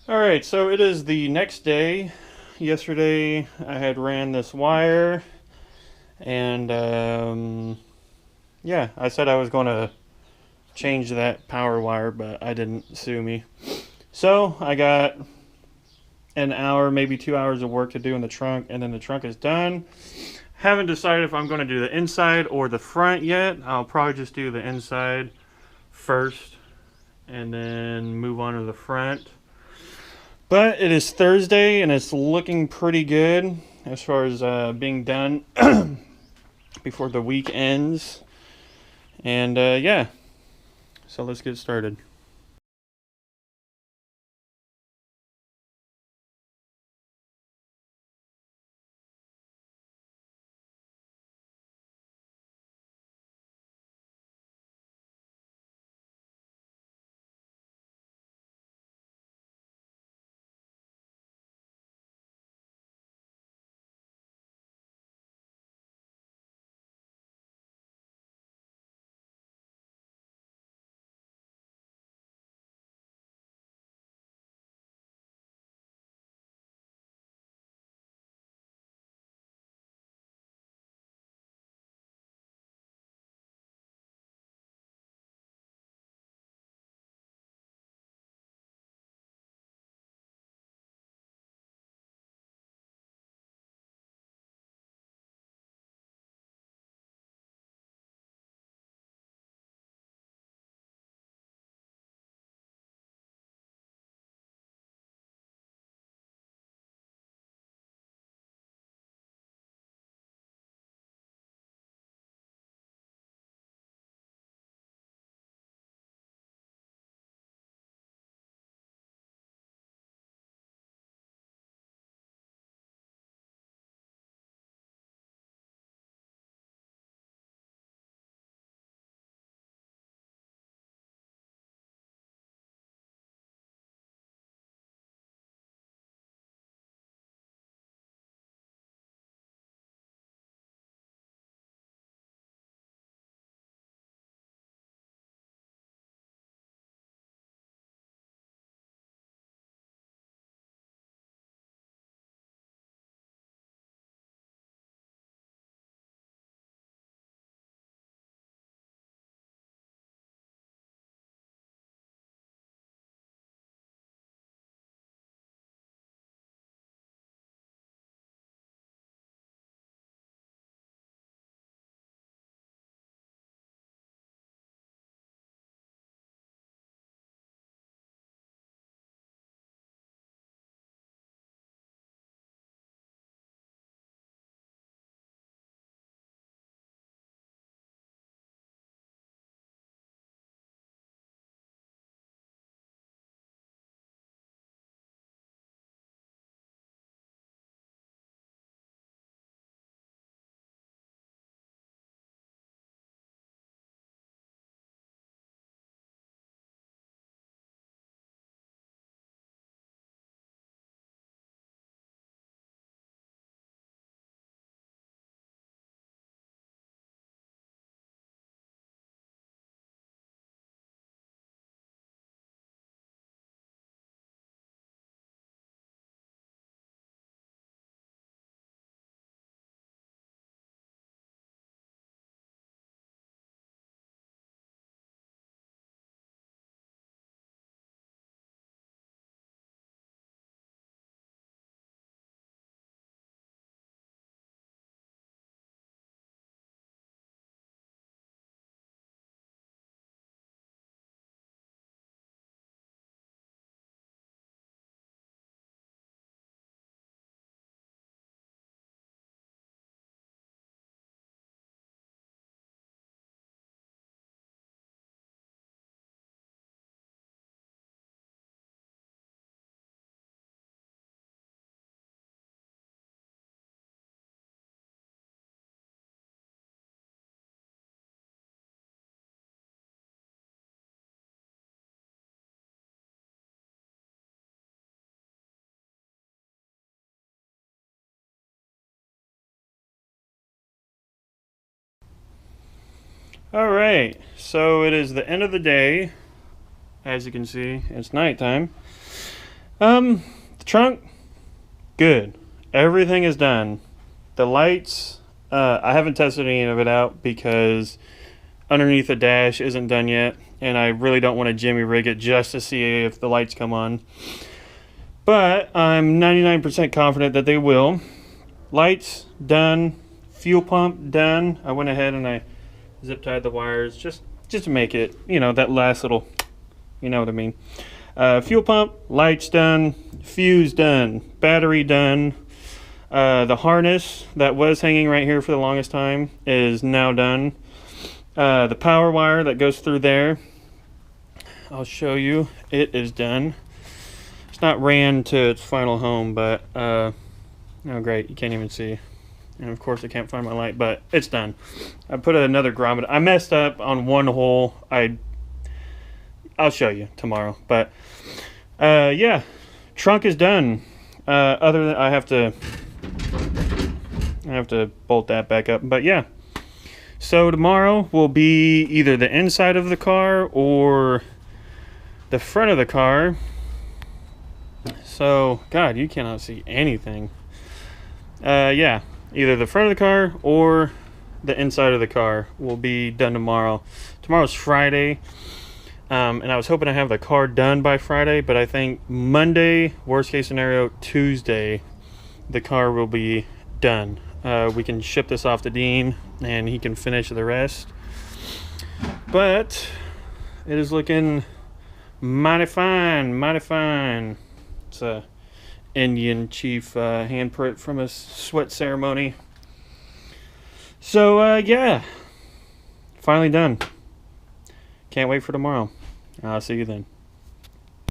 Alright, so it is the next day. Yesterday I had ran this wire, and yeah, I said I was going to change that power wire, but I didn't. Sue me. So I got an hour, maybe 2 hours of work to do in the trunk, and then the trunk is done. Haven't decided if I'm going to do the inside or the front yet. I'll probably just do the inside first and then move on to the front. But it is Thursday and it's looking pretty good as far as being done before the week ends. And yeah, so let's get started. All right, so it is the end of the day. As you can see, it's nighttime. The trunk, good. Everything is done. The lights, I haven't tested any of it out because underneath the dash isn't done yet, and I really don't want to jimmy rig it just to see if the lights come on. But I'm 99% confident that they will. Lights done. Fuel pump done. I went ahead and I zip tied the wires just to make it, you know, that last little, you know what I mean. Fuel pump, lights done, fuse done, battery done. The harness that was hanging right here for the longest time is now done. The power wire that goes through there, I'll show you. It is done. It's not ran to its final home, but oh great, you can't even see. And of course I can't find my light, but it's done. I put another grommet. I messed up on one hole. I'll show you tomorrow. But yeah, trunk is done. Other than I have to bolt that back up. But yeah. So tomorrow will be either the inside of the car or the front of the car. So, God, you cannot see anything. Yeah, either the front of the car or the inside of the car will be done tomorrow. Tomorrow's Friday, and I was hoping to have the car done by Friday, but I think Monday, worst case scenario, Tuesday, the car will be done. We can ship this off to Dean, and he can finish the rest. But it is looking mighty fine, mighty fine. It's a Indian chief handprint from a sweat ceremony. So yeah, finally done. Can't wait for tomorrow. I'll see you then.